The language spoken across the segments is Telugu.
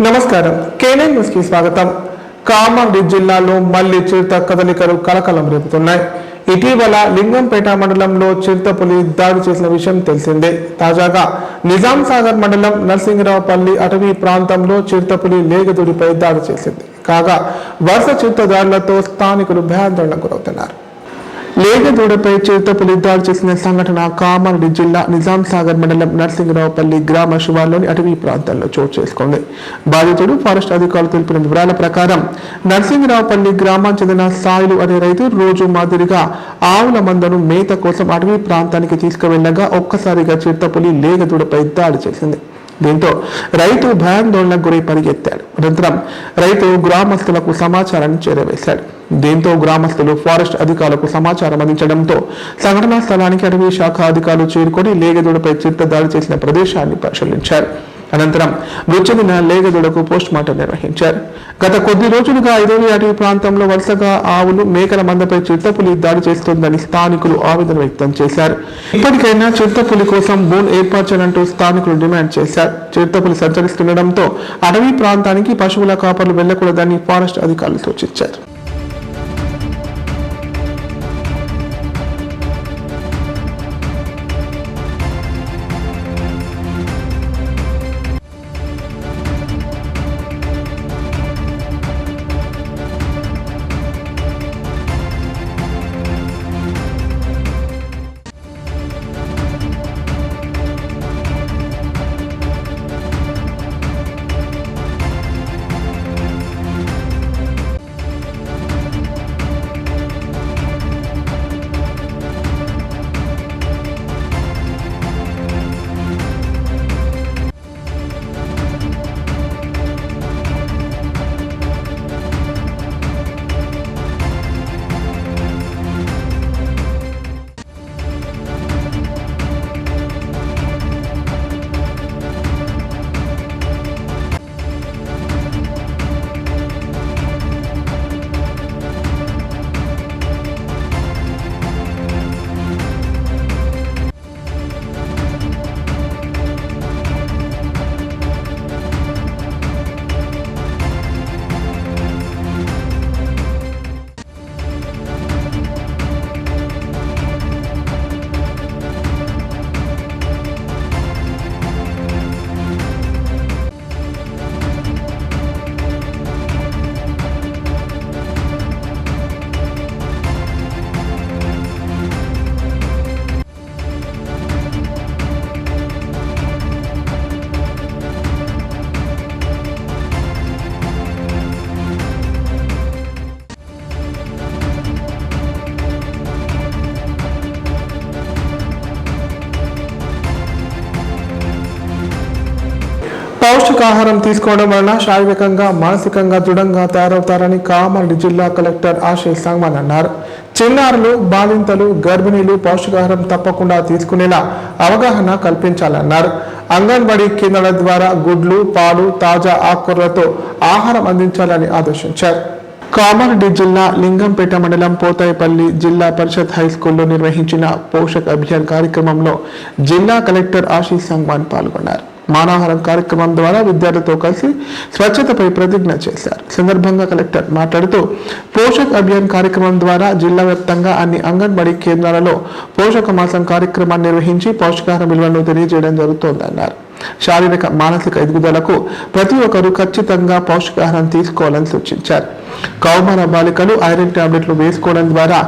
నమస్కారం కేఎన్ఎన్ న్యూస్ కి స్వాగతం. కామారెడ్డి జిల్లాలో మళ్లీ చిరుత కదలికలు కలకలం రేపుతున్నాయి. ఇటీవల లింగంపేట మండలంలో చిరుతపులి దాడి చేసిన విషయం తెలిసిందే. తాజాగా నిజాం సాగర్ మండలం నరసింగరావుపల్లి అటవీ ప్రాంతంలో చిరుతపులి లేగదూడిపై దాడి చేసింది. కాగా వరుస చిరుత దాడులతో స్థానికులు భయాందోళనకు గురవుతున్నారు. లేగదూడపై చిరుతపులి దాడి చేసిన సంఘటన కామారెడ్డి జిల్లా నిజాం సాగర్ మండలం నరసింగరావుపల్లి గ్రామ శివార్లోని అటవీ ప్రాంతాల్లో చోటు చేసుకుంది. బాధితుడు ఫారెస్ట్ అధికారులు తెలిపిన వివరాల ప్రకారం నరసింగరావుపల్లి గ్రామానికి చెందిన సాయిలు అనే రైతు రోజు మాదిరిగా ఆవుల మందను మేత కోసం అటవీ ప్రాంతానికి తీసుకువెళ్లగా ఒక్కసారిగా చిరుతపులి లేగదూడపై దాడి చేసింది. దీంతో రైతు భయాందోళనకు గురై పరిగెత్తాడు. అనంతరం రైతు గ్రామస్తులకు సమాచారాన్ని చేరవేశాడు. దీంతో గ్రామస్తులు ఫారెస్ట్ అధికారులకు సమాచారం అందించడంతో సంఘటనా స్థలానికి అటవీ శాఖ అధికారులు చేరుకొని లేగదూడపై చిరుత దాడి చేసిన ప్రదేశాన్ని పరిశీలించారు. అనంతరం మృతి చెందిన లేగదూడకు పోస్ట్ మార్టం నిర్వహించారు. గత కొద్ది రోజులుగా ఐదోలి అటవీ ప్రాంతంలో వరుసగా ఆవులు మేకల మందపై చిరుతపులి దాడి చేస్తోందని స్థానికులు ఆవేదన వ్యక్తం చేశారు. ఇప్పటికైనా చిరుతపులి కోసం బోన్ ఏర్పరచాలంటూ స్థానికులు డిమాండ్ చేశారు. చిరుతపులి సంచరిస్తుండటంతో అటవీ ప్రాంతానికి పశువుల కాపర్లు వెళ్లకూడదని ఫారెస్ట్ అధికారులు సూచించారు. పౌష్టికాహారం తీసుకోవడం వలన శారీరకంగా మానసికంగా దృఢంగా తయారవుతారని కామారెడ్డి జిల్లా కలెక్టర్ ఆశీష్ సంగ్మాన్ అన్నారు. చిన్నారులు, బాలింతలు, గర్భిణీలు పౌష్టికాహారం తప్పకుండా తీసుకునేలా అవగాహన కల్పించాలన్నారు. అంగన్వాడీ కేంద్రాల ద్వారా గుడ్లు, పాలు, తాజా ఆకుకూరలతో ఆహారం అందించాలని ఆదేశించారు. కామారెడ్డి జిల్లా లింగంపేట మండలం పోతాయిపల్లి జిల్లా పరిషత్ హైస్కూల్లో నిర్వహించిన పోషక్ అభియాన్ కార్యక్రమంలో జిల్లా కలెక్టర్ ఆశీష్ సంగ్మాన్ పాల్గొన్నారు. మానవహారం కార్యక్రమం ద్వారా విద్యార్థులతో కలిసి స్వచ్ఛతపై ప్రతిజ్ఞ చేశారు. సందర్భంగా కలెక్టర్ మాట్లాడుతూ పోషక్ అభియాన్ కార్యక్రమం ద్వారా జిల్లా వ్యాప్తంగా అన్ని అంగన్వాడీ కేంద్రాలలో పోషక మాసం కార్యక్రమాన్ని నిర్వహించి పౌష్టికాహార విలువలను తెలియజేయడం జరుగుతోందన్నారు. శారీరక మానసిక ఎదుగుదలకు ప్రతి ఒక్కరూ ఖచ్చితంగా పౌష్టికాహారం తీసుకోవాలని సూచించారు. కౌమార బాలికలు ఐరన్ టాబ్లెట్లు వేసుకోవడం ద్వారా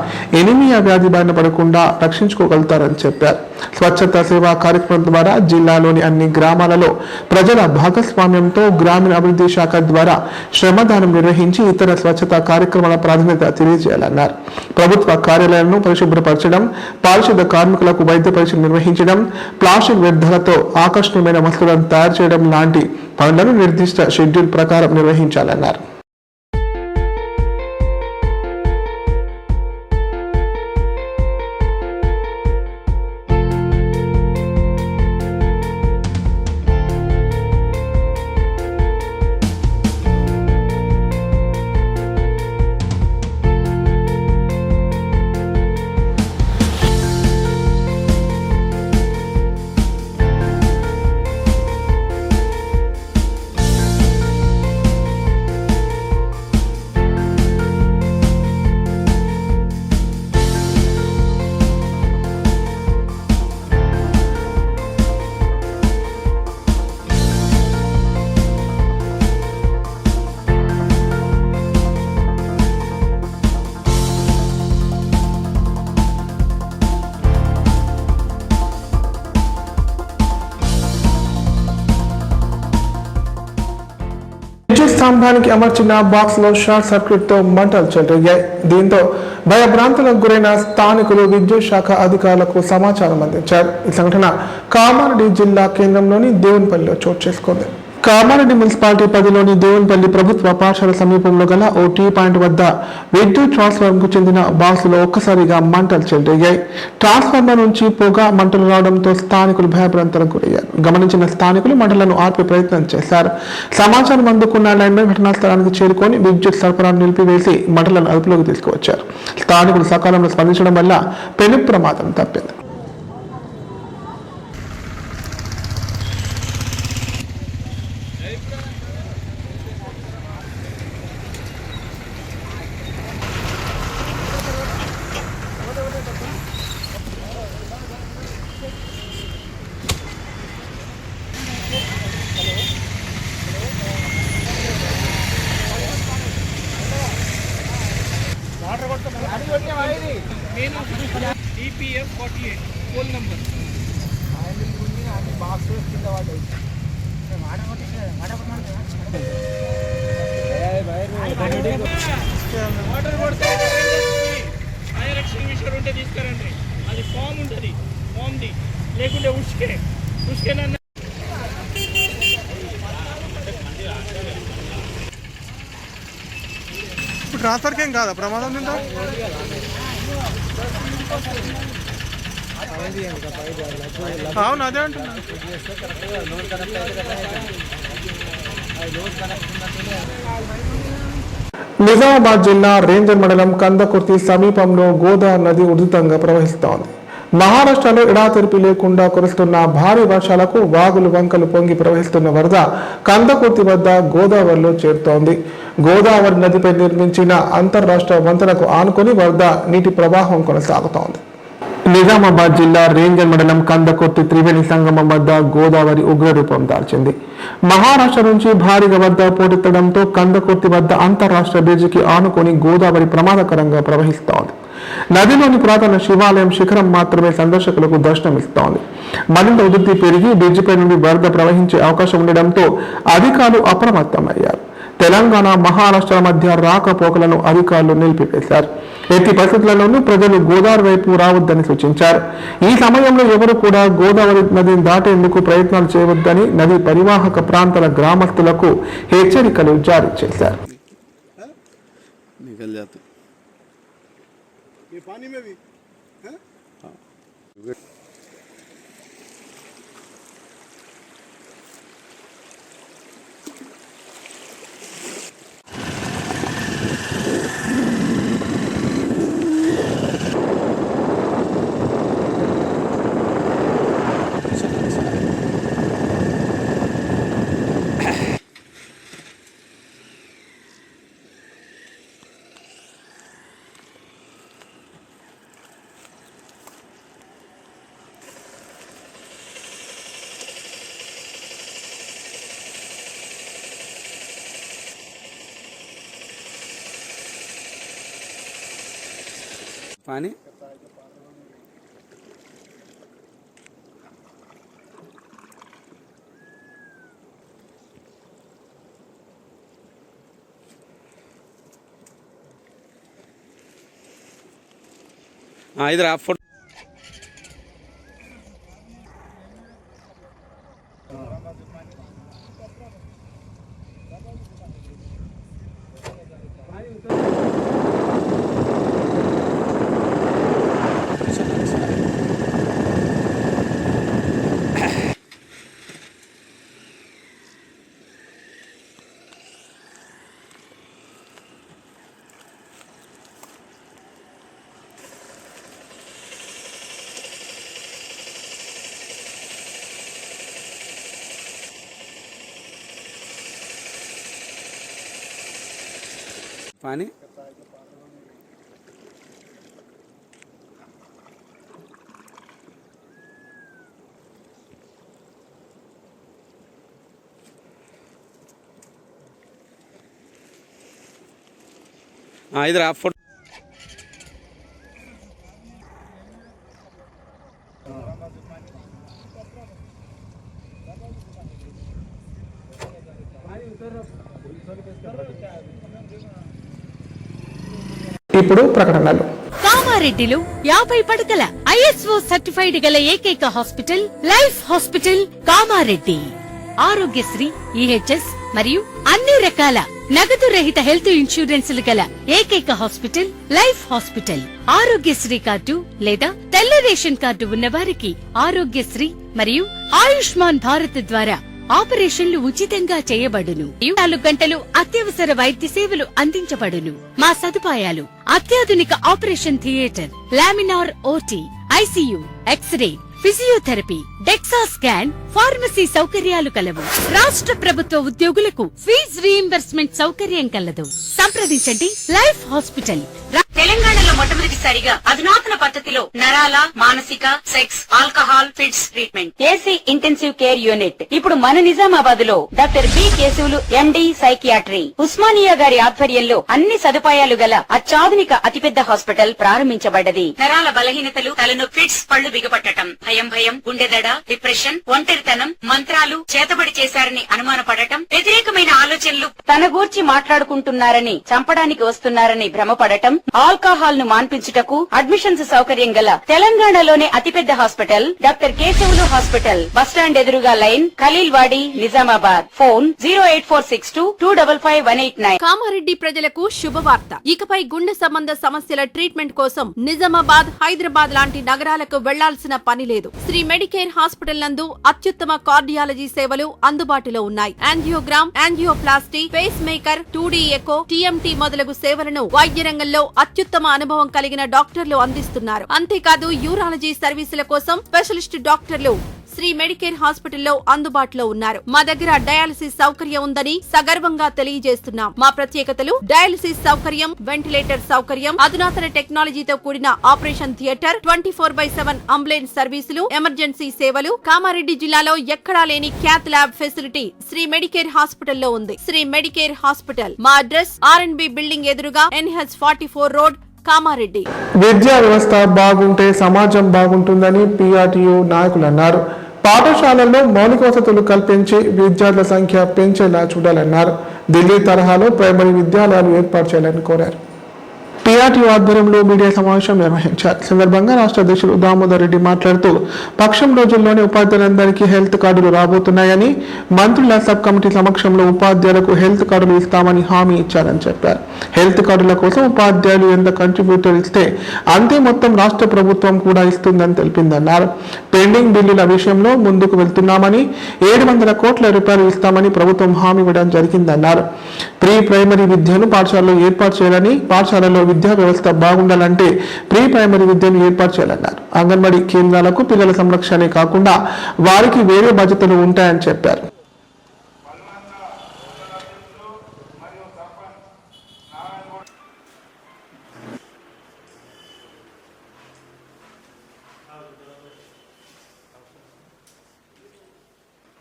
ఎనిమియా వ్యాధి బారిన పడకుండా రక్షించుకోగలుగుతారని చెప్పారు. స్వచ్ఛత సేవా కార్యక్రమం ద్వారా జిల్లాలోని అన్ని గ్రామాలలో ప్రజల భాగస్వామ్యంతో గ్రామీణ అభివృద్ధి శాఖ ద్వారా శ్రమదానం నిర్వహించి ఇతర స్వచ్ఛత కార్యక్రమాల ప్రాధాన్యత తెలియజేయాలన్నారు. ప్రభుత్వ కార్యాలయాలను పరిశుభ్రపరచడం, పారిశుద్ధ కార్మికులకు వైద్య పరీక్షలు నిర్వహించడం, ప్లాస్టిక్ వ్యర్థాలతో ఆకర్షణీయమైన వస్తువులను తయారు చేయడం లాంటి పనులను నిర్దిష్ట షెడ్యూల్ ప్రకారం నిర్వహించాలన్నారు. స్తంభానికి అమర్చిన బాక్స్ లో షార్ట్ సర్క్యూట్ తో మంటలు చెలరేగాయి. దీంతో భయభ్రాంతులకు గురైన స్థానికులు విద్యుత్ శాఖ అధికారులకు సమాచారం అందించారు. ఈ సంఘటన కామారెడ్డి జిల్లా కేంద్రంలోని దేవునిపల్లిలో చోటు చేసుకుంది. కామారెడ్డి మున్సిపాలిటీ పరిధిలోని దేవునిపల్లి ప్రభుత్వ పాఠశాల సమీపంలో గల ఓ టీ పాయింట్ వద్ద విద్యుత్ ట్రాన్స్ఫార్మర్ కు చెందిన బాక్స్ లో ఒక్కసారిగా మంటలు చెలరేగాయి. ట్రాన్స్ఫార్మర్ నుంచి పొగ మంటలు రావడంతో స్థానికులు భయభ్రాంతులకు గురయ్యారు. గమనించిన స్థానికులు మంటలను ఆర్పే ప్రయత్నం చేశారు. సమాచారం అందుకున్న లైన్మెన్ ఘటనా స్థలానికి చేరుకొని విద్యుత్ సరఫరాను నిలిపివేసి మంటలను అదుపులోకి తీసుకువచ్చారు. స్థానికులు సకాలంలో స్పందించడం వల్ల పెను ప్రమాదం తప్పింది. EPF 48 ఫోన్ నంబర్ బాక్స్ కింద వాటర్ పడితే ఫైర్ ఎక్స్టింగ్విషర్ ఉంటే తీసుకురండి. అది ఫామ్ ఉంటుంది, ఫామ్ది లేకుంటే ఉష్కే ఇప్పుడు ట్రాన్స్ఫర్కి ఏం కాదా ప్రమాదం ఉందా? అవును, అదే అంటున్నా. నిజామాబాద్ జిల్లా రేంజర్ మండలం కందకుర్తి సమీపంలో గోదావరి నది ఉధృతంగా ప్రవహిస్తోంది. మహారాష్ట్రలో ఎడాతెరిపి లేకుండా కురుస్తున్న భారీ వర్షాలకు వాగులు వంకలు పొంగి ప్రవహిస్తున్న వరద కందకుర్తి వద్ద గోదావరిలో చేరుతోంది. గోదావరి నదిపై నిర్మించిన అంతర్రాష్ట్ర వంతెనకు ఆనుకొని వరద నీటి ప్రవాహం కొనసాగుతోంది. నిజామాబాద్ జిల్లా రేంజర్ మండలం కందకుర్తి త్రివేణి సంగమం వద్ద గోదావరి ఉగ్రరూపం దాల్చింది. మహారాష్ట్ర నుంచి భారీగా వరద పోటెత్తడంతో కందకుర్తి వద్ద అంతర్రాష్ట్ర బ్రిడ్జికి ఆనుకొని గోదావరి ప్రమాదకరంగా ప్రవహిస్తోంది. నదిలోని పురాతన శివాలయం శిఖరం మాత్రమే సందర్శకులకు దర్శనమిస్తోంది. మరింత ఉధృతి పెరిగి బ్రిడ్జిపై నుండి వరద ప్రవహించే అవకాశం ఉండడంతో అధికారులు అప్రమత్తమయ్యారు. తెలంగాణ, మహారాష్ట్ర మధ్య రాకపోకలను అధికారులు నిలిపివేశారు. ఎట్టి పరిస్థితులలోనూ ప్రజలు గోదావరి వైపు రావద్దని సూచించారు. ఈ సమయంలో ఎవరు కూడా గోదావరి నదిని దాటేందుకు ప్రయత్నాలు చేయవద్దని నది పరివాహక ప్రాంతాల గ్రామస్తులకు హెచ్చరికలు జారీ చేశారు. पानी हाँ इधर आप फोटो पानी हाँ इधर आप फोटो उतर ఇప్పుడు ప్రకటనలు. కామారెడ్డిలో 50 పడకల ISO సర్టిఫైడ్ గల ఏకైక hospital life hospital Kamareddy. Aarogyasri, EHS మరియు అన్ని రకాల నగదు రహిత హెల్త్ ఇన్సూరెన్స్లు గల ఏకైక hospital life hospital. Aarogyasri card లేదా తెల్ల రేషన్ కార్డు ఉన్న వారికి ఆరోగ్యశ్రీ మరియు ఆయుష్మాన్ భారత్ ద్వారా ఆపరేషన్లు ఉచితంగా చేయబడును. 24 గంటలు అత్యవసర వైద్య సేవలు అందించబడును. మా సదుపాయాలు: అత్యాధునిక operation theatre, laminar OT, ICU, X-ray, physiotherapy, DEXA scan, pharmacy సౌకర్యాలు కలవు. రాష్ట్ర ప్రభుత్వ ఉద్యోగులకు ఫీజు రీయింబర్స్మెంట్ సౌకర్యం కలదు. సంప్రదించండి లైఫ్ హాస్పిటల్. తెలంగాణలో మొట్టమొదటిసారిగా అధునాతన పద్ధతిలో నరాల, మానసిక, sex, alcohol, fits treatment, AC intensive care unit ఇప్పుడు మన నిజామాబాద్ లో doctor B Keshavulu MD psychiatry, Osmania గారి ఆధ్వర్యంలో అన్ని సదుపాయాలు గల అత్యాధునిక అతిపెద్ద హాస్పిటల్ ప్రారంభించబడ్డది. నరాల బలహీనతలు, తలనొప్పి, ఫిట్స్, పళ్లు బిగపట్టడం, భయం, గుండెదడ, డిప్రెషన్, ఒంటరితనం, మంత్రాలు చేతబడి చేశారని అనుమానపడటం, వ్యతిరేకమైన ఆలోచనలు, తన గూర్చి మాట్లాడుకుంటున్నారని, చంపడానికి వస్తున్నారని భ్రమపడటం, ఆల్కహాల్ ను మాన్పించుటకు అడ్మిషన్స్ సౌకర్యం గల తెలంగాణలోనే అతిపెద్ద hospital doctor Keshavulu hospital. Bus stand ఎదురుగా లైన్, ఖలీల్వాడి, నిజామాబాద్. ఫోన్ 08462255189. కామారెడ్డి ప్రజలకు శుభవార్త. ఇకపై గుండె సంబంధ సమస్యల ట్రీట్మెంట్ కోసం నిజామాబాద్, హైదరాబాద్ లాంటి నగరాలకు వెళ్లాల్సిన పని లేదు. శ్రీ మెడికేర్ హాస్పిటల్ నందు అత్యుత్తమ కార్డియాలజీ సేవలు అందుబాటులో ఉన్నాయి. Angiogram, angioplasty, pacemaker, 2D echo, TMT మొదలగు సేవలను వైద్య రంగంలో అత్యుత్తమ అనుభవం కలిగిన డాక్టర్లు అందిస్తున్నారు. అంతేకాదు యూరాలజీ సర్వీసుల కోసం స్పెషలిస్ట్ డాక్టర్లు శ్రీ మెడికేర్ హాస్పిటల్లో అందుబాటులో ఉన్నారు. మా దగ్గర డయాలసిస్ సౌకర్యం ఉందని సగర్వంగా తెలియజేస్తున్నాం. మా ప్రత్యేకతలు: డయాలసిస్ సౌకర్యం, వెంటిలేటర్ సౌకర్యం, అధునాతన టెక్నాలజీతో కూడిన ఆపరేషన్ థియేటర్, 24/7 అంబులెన్స్ సర్వీసులు, ఎమర్జెన్సీ సేవలు. కామారెడ్డి జిల్లాలో ఎక్కడా లేని cath lab facility Shri Medicare హాస్పిటల్లో ఉంది. Shri Medicare hospital. మా అడ్రస్ RNB బిల్డింగ్ ఎదురుగా NH44 రోడ్, కామారెడ్డి. విద్యా వ్యవస్థ బాగుంటే సమాజం బాగుంటుందని PRTU నాయకులు అన్నారు. పాఠశాలల్లో మౌలిక వసతులు కల్పించి విద్యార్థుల సంఖ్య పెంచేలా చూడాలన్నారు. ఢిల్లీ తరహాలో ప్రైమరీ విద్యాలయాలు ఏర్పాటు చేయాలని కోరారు. PRTU ఆధ్వర్యంలో మీడియా సమావేశం నిర్వహించారు. సందర్భంగా రాష్ట్ర అధ్యక్షుడు దామోదర్ రెడ్డి మాట్లాడుతూ పక్షం రోజుల్లోనే ఉపాధ్యాయులందరికీ హెల్త్ కార్డులు రాబోతున్నాయని, మంత్రుల సబ్ కమిటీ సమక్షంలో ఉపాధ్యాయులకు హెల్త్ కార్డులు ఇస్తామని హామీ ఇచ్చారని చెప్పారు. హెల్త్ కార్డుల కోసం ఉపాధ్యాయులు ఎంత కంట్రిబ్యూటర్ ఇస్తే అంతే మొత్తం రాష్ట్ర ప్రభుత్వం కూడా ఇస్తుందని తెలిపిందన్నారు. పెండింగ్ బిల్లుల విషయంలో ముందుకు వెళ్తున్నామని, 700 కోట్ల రూపాయలు ఇస్తామని ప్రభుత్వం హామీ ఇవ్వడం జరిగిందన్నారు. ప్రీ ప్రైమరీ విద్యను పాఠశాలలో ఏర్పాటు చేయాలని, పాఠశాలలో విద్యా వ్యవస్థ బాగుండాలంటే ప్రీ ప్రైమరీ విద్యను ఏర్పాటు చేయాలన్నారు. అంగన్వాడీ కేంద్రాలకు పిల్లల సంరక్షణే కాకుండా వారికి వేరే బాధ్యతలు ఉంటాయని చెప్పారు.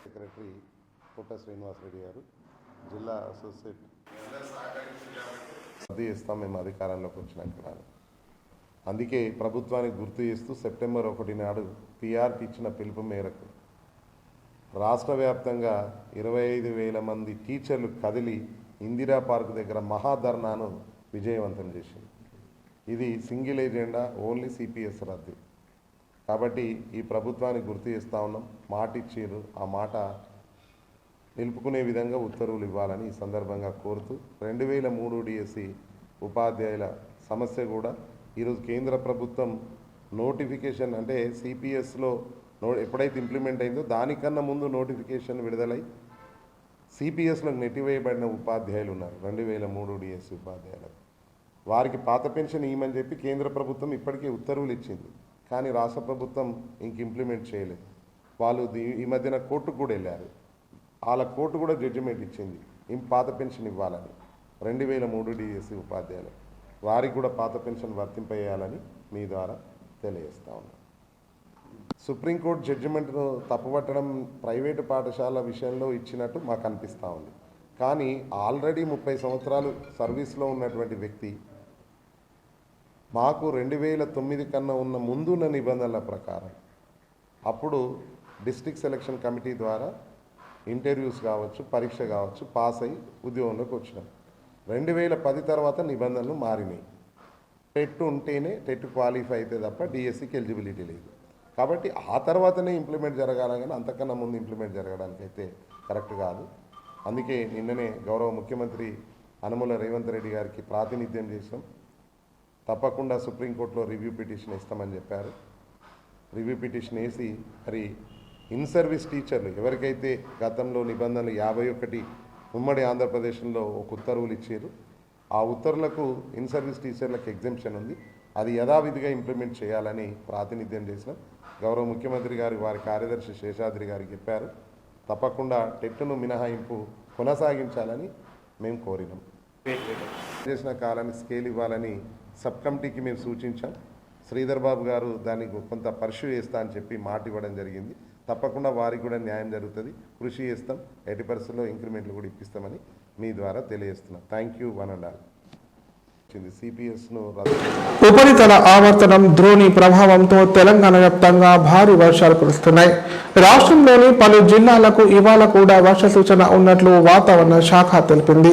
సెక్రటరీ కోట శ్రీనివాసరెడ్డి గారు, జిల్లా అసోసియేట్ రద్దు చేస్తాం మేము అధికారంలోకి వచ్చినాక. అందుకే ప్రభుత్వానికి గుర్తు చేస్తూ సెప్టెంబర్ 1 నాడు PRT ఇచ్చిన పిలుపు మేరకు రాష్ట్ర వ్యాప్తంగా 25,000 మంది టీచర్లు కదిలి ఇందిరా పార్క్ దగ్గర మహాధర్నాను విజయవంతం చేసింది. ఇది సింగిల్ ఏజెండా, ఓన్లీ CPS రద్దు. కాబట్టి ఈ ప్రభుత్వానికి గుర్తు చేస్తూ ఉన్నాం. మాట ఇచ్చారు, ఆ మాట నిలుపుకునే విధంగా ఉత్తర్వులు ఇవ్వాలని ఈ సందర్భంగా కోరుతూ 2003 DSC ఉపాధ్యాయుల సమస్య కూడా ఈరోజు కేంద్ర ప్రభుత్వం నోటిఫికేషన్, అంటే CPSలో ఎప్పుడైతే ఇంప్లిమెంట్ అయిందో దానికన్నా ముందు నోటిఫికేషన్ విడుదలై CPSలకు నెట్టివేయబడిన ఉపాధ్యాయులు ఉన్నారు. 2003 DSC ఉపాధ్యాయులకు వారికి పాత పెన్షన్ ఇవ్వమని చెప్పి కేంద్ర ప్రభుత్వం ఇప్పటికే ఉత్తర్వులు ఇచ్చింది. కానీ రాష్ట్ర ప్రభుత్వం ఇంక ఇంప్లిమెంట్ చేయలేదు. వాళ్ళు ఈ మధ్యన కోర్టుకు కూడా వెళ్ళారు. వాళ్ళ కోర్టు కూడా జడ్జిమెంట్ ఇచ్చింది పాత పెన్షన్ ఇవ్వాలని. 2003 DSC ఉపాధ్యాయులు వారికి కూడా పాత పెన్షన్ వర్తింపజేయాలని మీ ద్వారా తెలియజేస్తా ఉన్నాను. సుప్రీంకోర్టు జడ్జిమెంట్ను తప్పుపట్టడం ప్రైవేటు పాఠశాల విషయంలో ఇచ్చినట్టు మాకు అనిపిస్తూ ఉంది. కానీ ఆల్రెడీ 30 సంవత్సరాలు సర్వీస్లో ఉన్నటువంటి వ్యక్తి మాకు 2009 కన్నా ఉన్న ముందున్న నిబంధనల ప్రకారం అప్పుడు డిస్ట్రిక్ట్ సెలక్షన్ కమిటీ ద్వారా ఇంటర్వ్యూస్ కావచ్చు, పరీక్ష కావచ్చు, పాస్ అయ్యి ఉద్యోగంలోకి వచ్చినాం. 2010 తర్వాత నిబంధనలు మారినాయి. టెట్ ఉంటేనే టెట్ క్వాలిఫై అయితే తప్ప డిఎస్సికి ఎలిజిబిలిటీ లేదు. కాబట్టి ఆ తర్వాతనే ఇంప్లిమెంట్ జరగాలి, కానీ అంతకన్నా ముందు ఇంప్లిమెంట్ జరగడానికి అయితే కరెక్ట్ కాదు. అందుకే నిన్ననే గౌరవ ముఖ్యమంత్రి అనుముల రేవంత్ రెడ్డి గారికి ప్రాతినిధ్యం చేసాం. తప్పకుండా సుప్రీంకోర్టులో రివ్యూ పిటిషన్ ఇస్తామని చెప్పారు. రివ్యూ పిటిషన్ వేసి మరి ఇన్ సర్వీస్ టీచర్లు ఎవరికైతే గతంలో నిబంధనలు 51 ఉమ్మడి ఆంధ్రప్రదేశ్లో ఒక ఉత్తర్వులు ఇచ్చారు, ఆ ఉత్తర్వులకు ఇన్ సర్వీస్ టీచర్లకు ఎగ్జెంప్షన్ ఉంది. అది యథావిధిగా ఇంప్లిమెంట్ చేయాలని ప్రాతినిధ్యం చేసినాం. గౌరవ ముఖ్యమంత్రి గారు వారి కార్యదర్శి శేషాద్రి గారికి చెప్పారు. తప్పకుండా టెట్ను మినహాయింపు కొనసాగించాలని మేము కోరినాం. చేసిన కాలానికి స్కేల్ ఇవ్వాలని సబ్ కమిటీకి మేము సూచించాం. శ్రీధర్ బాబు గారు దానికి కొంత పర్ష్యూ చేస్తా అని చెప్పి మాట ఇవ్వడం జరిగింది. తప్పకుండా వారికి కూడా న్యాయం జరుగుతుంది, కృషి చేస్తాం. 80% ఇంక్రిమెంట్లు కూడా ఇప్పిస్తామని మీ ద్వారా తెలియజేస్తున్నాం. Thank you one and all. సిపిఎస్ను ఉపరితల ఆవర్తనం ద్రోణి ప్రభావంతో తెలంగాణ వ్యాప్తంగా భారీ వర్షాలు కురుస్తున్నాయి. రాష్ట్రంలోని పలు జిల్లాలకు ఇవాళ కూడా వర్ష సూచన ఉన్నట్లు వాతావరణ శాఖ తెలిపింది.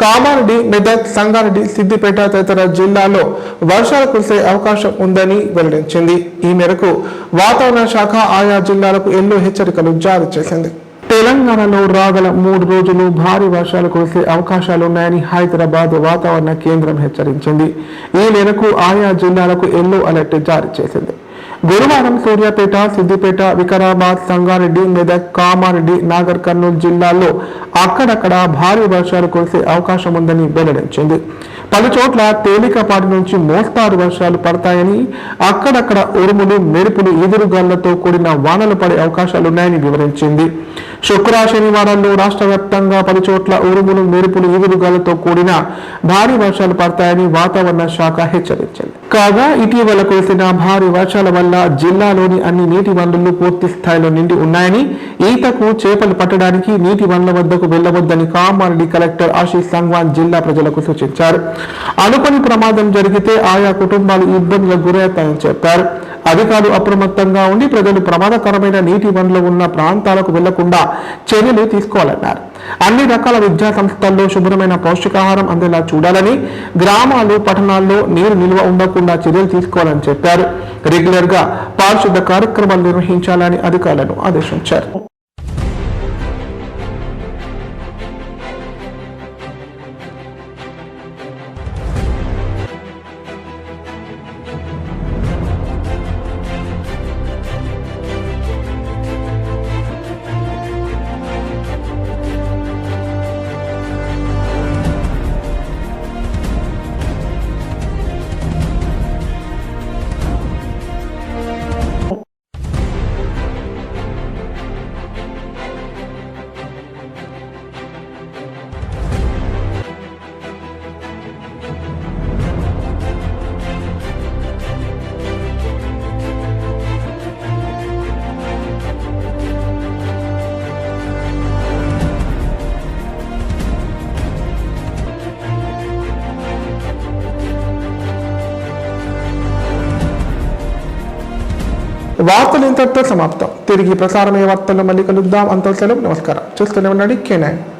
కామారెడ్డి, మెదక్, సంగారెడ్డి, సిద్దిపేట తదితర జిల్లాల్లో వర్షాలు కురిసే అవకాశం ఉందని వెల్లడించింది. ఈ మేరకు వాతావరణ శాఖ ఆయా జిల్లాలకు ఎల్లో హెచ్చరికలు జారీ చేసింది. తెలంగాణలో రాగల 3 రోజులు భారీ వర్షాలు కురిసే అవకాశాలున్నాయని హైదరాబాద్ వాతావరణ కేంద్రం హెచ్చరించింది. ఈ మేరకు ఆయా జిల్లాలకు ఎల్లో అలర్ట్ జారీ చేసింది. గురువారం సూర్యాపేట, సిద్దిపేట, వికారాబాద్, సంగారెడ్డి, మెదక్, కామారెడ్డి, నాగర్ కర్నూలు జిల్లాల్లో అక్కడక్కడ భారీ వర్షాలు కురిసే అవకాశం ఉందని వెల్లడించింది. పలు చోట్ల తేలికపాటి నుంచి మోస్తారు వర్షాలు పడతాయని, అక్కడక్కడ ఉరుములు, మెరుపులు, ఈదురుగాళ్లతో కూడిన వానలు పడే అవకాశాలున్నాయని వివరించింది. శుక్ర, శనివారాల్లో రాష్ట్ర వ్యాప్తంగా పలు చోట్ల ఉరుములు, మెరుపులు, ఈదురుగాళ్లతో కూడిన భారీ వర్షాలు పడతాయని వాతావరణ శాఖ హెచ్చరించింది. కాగా ఇటీవల కురిసిన భారీ వర్షాల వల్ల జిల్లాలోని అన్ని నీటి వనరులు పూర్తి స్థాయిలో నిండి ఉన్నాయని, ఈతకు, చేపలు పట్టడానికి నీటి వనరుల వద్దకు వెళ్లవద్దని కామారెడ్డి కలెక్టర్ ఆశీష్ సంగ్వాన్ జిల్లా ప్రజలకు సూచించారు. అనుకోని ప్రమాదం జరిగితే ఆయా కుటుంబాలు ఇబ్బందులకు గురవుతాయని చెప్పారు. అధికారులు అప్రమత్తంగా ఉండి ప్రజలు ప్రమాదకరమైన నీటి వనరులు ఉన్న ప్రాంతాలకు వెళ్లకుండా చర్యలు తీసుకోవాలన్నారు. అన్ని రకాల విద్యా సంస్థల్లో శుభ్రమైన పౌష్టికాహారం అందేలా చూడాలని, గ్రామాలు, పట్టణాల్లో నీరు నిల్వ ఉండకుండా చర్యలు తీసుకోవాలని చెప్పారు. రెగ్యులర్ గా పారిశుద్ధ కార్యక్రమాలు నిర్వహించాలని అధికారులను ఆదేశించారు. వార్తలు ఇంతటితో సమాప్తం. తిరిగి ప్రసారమయ్యే వార్తల్లో మళ్ళీ కలుద్దాం. అంత సెలవు. నమస్కారం. చూస్తూనే ఉండండి K9.